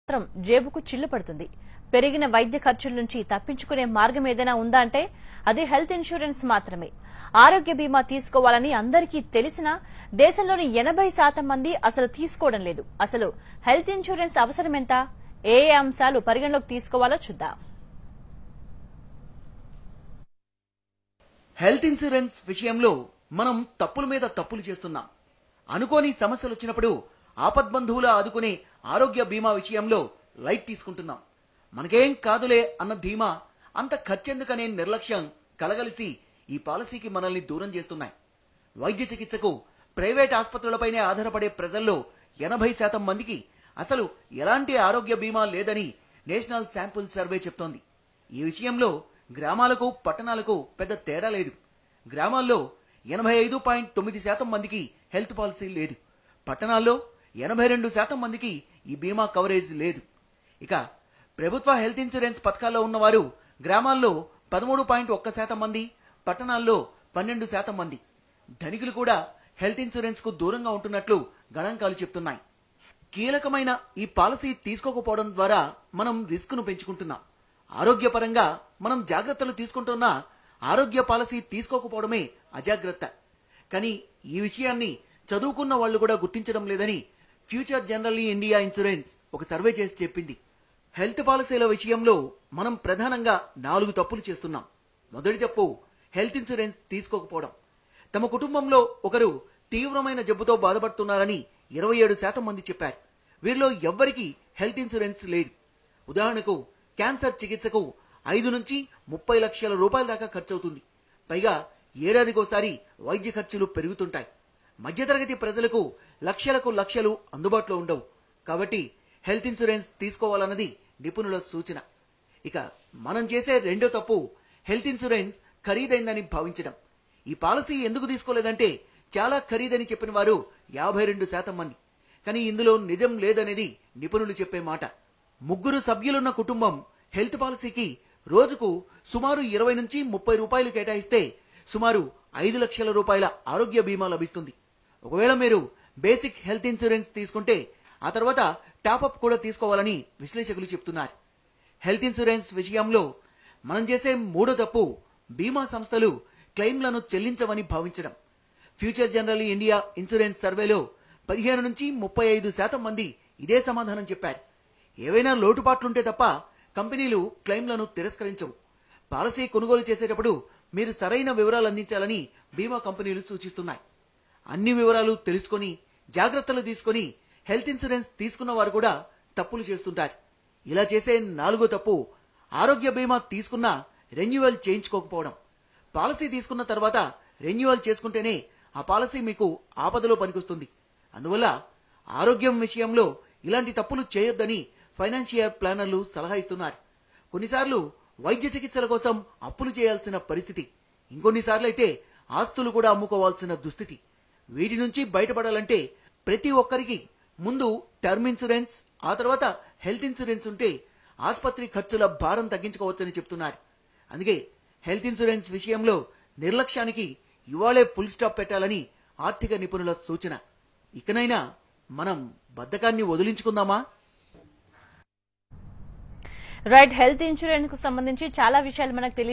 మాత్రం జేబుకు చిల్లు పడుతుంది. పెరిగిన వైద్య ఖర్చుల నుంచి తప్పించుకునే మార్గం ఏదైనా ఉందా అంటే అది హెల్త్ ఇన్సూరెన్స్ మాత్రమే. ఆరోగ్య బీమా తీసుకోవాలని అందరికీ తెలిసినా దేశంలోని 80% మంది అసలు తీసుకోవడం లేదు. అసలు హెల్త్ ఇన్సూరెన్స్ అవసరం ఎంత, ఏ అంశాలు పరిగణలోకి తీసుకోవాలో చూద్దాం. హెల్త్ ఇన్సూరెన్స్ విషయంలో మనం తప్పుల మీద తప్పులు చేస్తున్నాం. అనుకోని సమస్యలు వచ్చినప్పుడు ఆపద్బంధువులా ఆదుకునే ఆరోగ్య బీమా విషయంలో లైట్ తీసుకుంటున్నాం. మనకేం కాదులే అన్న ధీమా, అంత ఖర్చెందుకనే నిర్లక్ష్యం కలగలిసి ఈ పాలసీకి మనల్ని దూరం చేస్తున్నాయి. వైద్య చికిత్సకు ప్రైవేట్ ఆసుపత్రులపైనే ఆధారపడే ప్రజల్లో 80% మందికి అసలు ఎలాంటి ఆరోగ్య బీమా లేదని నేషనల్ శాంపుల్ సర్వే చెప్తోంది. ఈ విషయంలో గ్రామాలకు పట్టణాలకు పెద్ద తేడా లేదు. గ్రామాల్లో 85.9% మందికి హెల్త్ పాలసీ లేదు. పట్టణాల్లో 82% మందికి ఈ బీమా కవరేజ్ లేదు. ఇక ప్రభుత్వ హెల్త్ ఇన్సూరెన్స్ పథకాల్లో ఉన్నవారు గ్రామాల్లో 13.1% మంది, పట్టణాల్లో 12% మంది. ధనికులు కూడా హెల్త్ ఇన్సూరెన్స్ కు దూరంగా ఉంటున్నట్లు గణాంకాలు చెప్తున్నాయి. కీలకమైన ఈ పాలసీ తీసుకోకపోవడం ద్వారా మనం రిస్క్ ను పెంచుకుంటున్నాం. ఆరోగ్యపరంగా మనం జాగ్రత్తలు తీసుకుంటున్నా ఆరోగ్య పాలసీ తీసుకోకపోవడమే అజాగ్రత్త. కానీ ఈ విషయాన్ని చదువుకున్న వాళ్ళు కూడా గుర్తించడం లేదని ఫ్యూచర్ జనరల్ ఇండియా ఇన్సూరెన్స్ ఒక సర్వే చేసి చెప్పింది. హెల్త్ పాలసీల విషయంలో మనం ప్రధానంగా 4 తప్పులు చేస్తున్నాం. మొదటి తప్పు హెల్త్ ఇన్సూరెన్స్ తీసుకోకపోవడం. తమ కుటుంబంలో ఒకరు తీవ్రమైన జబ్బుతో బాధపడుతున్నారని 27% మంది చెప్పారు. వీరిలో ఎవ్వరికీ హెల్త్ ఇన్సూరెన్స్ లేదు. ఉదాహరణకు క్యాన్సర్ చికిత్సకు 5 నుంచి 30 లక్షల రూపాయల దాకా ఖర్చవుతుంది. పైగా ఏడాదికోసారి వైద్య ఖర్చులు పెరుగుతుంటాయి. మధ్యతరగతి ప్రజలకు లక్షలకు లక్షలు అందుబాటులో ఉండవు. కాబట్టి హెల్త్ ఇన్సూరెన్స్ తీసుకోవాలన్నది నిపుణుల సూచన. ఇక మనం చేసే రెండో తప్పు హెల్త్ ఇన్సూరెన్స్ ఖరీదైందని భావించడం. ఈ పాలసీ ఎందుకు తీసుకోలేదంటే చాలా ఖరీదని చెప్పిన వారు 52% మంది. కానీ ఇందులో నిజం లేదనేది నిపుణులు చెప్పే మాట. 3 సభ్యులున్న కుటుంబం హెల్త్ పాలసీకి రోజుకు సుమారు 20 నుంచి 30 రూపాయలు కేటాయిస్తే సుమారు 5 లక్షల రూపాయల ఆరోగ్య బీమా లభిస్తుంది. ఒకవేళ మీరు బేసిక్ హెల్త్ ఇన్సూరెన్స్ తీసుకుంటే ఆ తర్వాత టాప్అప్ కూడా తీసుకోవాలని విశ్లేషకులు చెప్తున్నారు. హెల్త్ ఇన్సూరెన్స్ విషయంలో మనం చేసే మూడో తప్పు బీమా సంస్థలు క్లెయిమ్లను చెల్లించవని భావించడం. ఫ్యూచర్ జనరల్ ఇండియా ఇన్సూరెన్స్ సర్వేలో 15 నుంచి 35% మంది ఇదే సమాధానం చెప్పారు. ఏవైనా లోటుపాట్లుంటే తప్ప కంపెనీలు క్లెయిమ్లను తిరస్కరించవు. పాలసీ కొనుగోలు చేసేటప్పుడు మీరు సరైన వివరాలు అందించాలని బీమా కంపెనీలు సూచిస్తున్నాయి. అన్ని వివరాలు తెలుసుకొని జాగ్రత్తలు తీసుకొని హెల్త్ ఇన్సూరెన్స్ తీసుకున్న వారు కూడా తప్పులు చేస్తుంటారు. ఇలా చేసే 4వ తప్పు ఆరోగ్య బీమా తీసుకున్నా రెన్యువల్ చేయించుకోకపోవడం. పాలసీ తీసుకున్న తర్వాత రెన్యువల్ చేసుకుంటేనే ఆ పాలసీ మీకు ఆపదలో పనికొస్తుంది. అందువల్ల ఆరోగ్యం విషయంలో ఇలాంటి తప్పులు చేయొద్దని ఫైనాన్షియల్ ప్లానర్లు సలహా ఇస్తున్నారు. కొన్నిసార్లు వైద్య చికిత్సల కోసం అప్పులు చేయాల్సిన పరిస్థితి, ఇంకొన్నిసార్లు అయితే ఆస్తులు కూడా అమ్ముకోవాల్సిన దుస్థితి. వీటి నుంచి బయటపడాలంటే ప్రతి ఒక్కరికి ముందు టర్మ్ ఇన్సూరెన్స్, ఆ తర్వాత హెల్త్ ఇన్సూరెన్స్ ఉంటే ఆసుపత్రి ఖర్చుల భారం తగ్గించుకోవచ్చని చెప్తున్నారు. అందుకే హెల్త్ ఇన్సూరెన్స్ విషయంలో నిర్లక్ష్యానికి ఇవాళే ఫుల్ స్టాప్ పెట్టాలని ఆర్థిక నిపుణుల సూచన. ఇకనైనా మనం బద్ధకాన్ని వదిలించుకుందామా? రైట్, హెల్త్ ఇన్సూరెన్స్ కు సంబంధించి చాలా విషయాలు మనకు తెలియదు.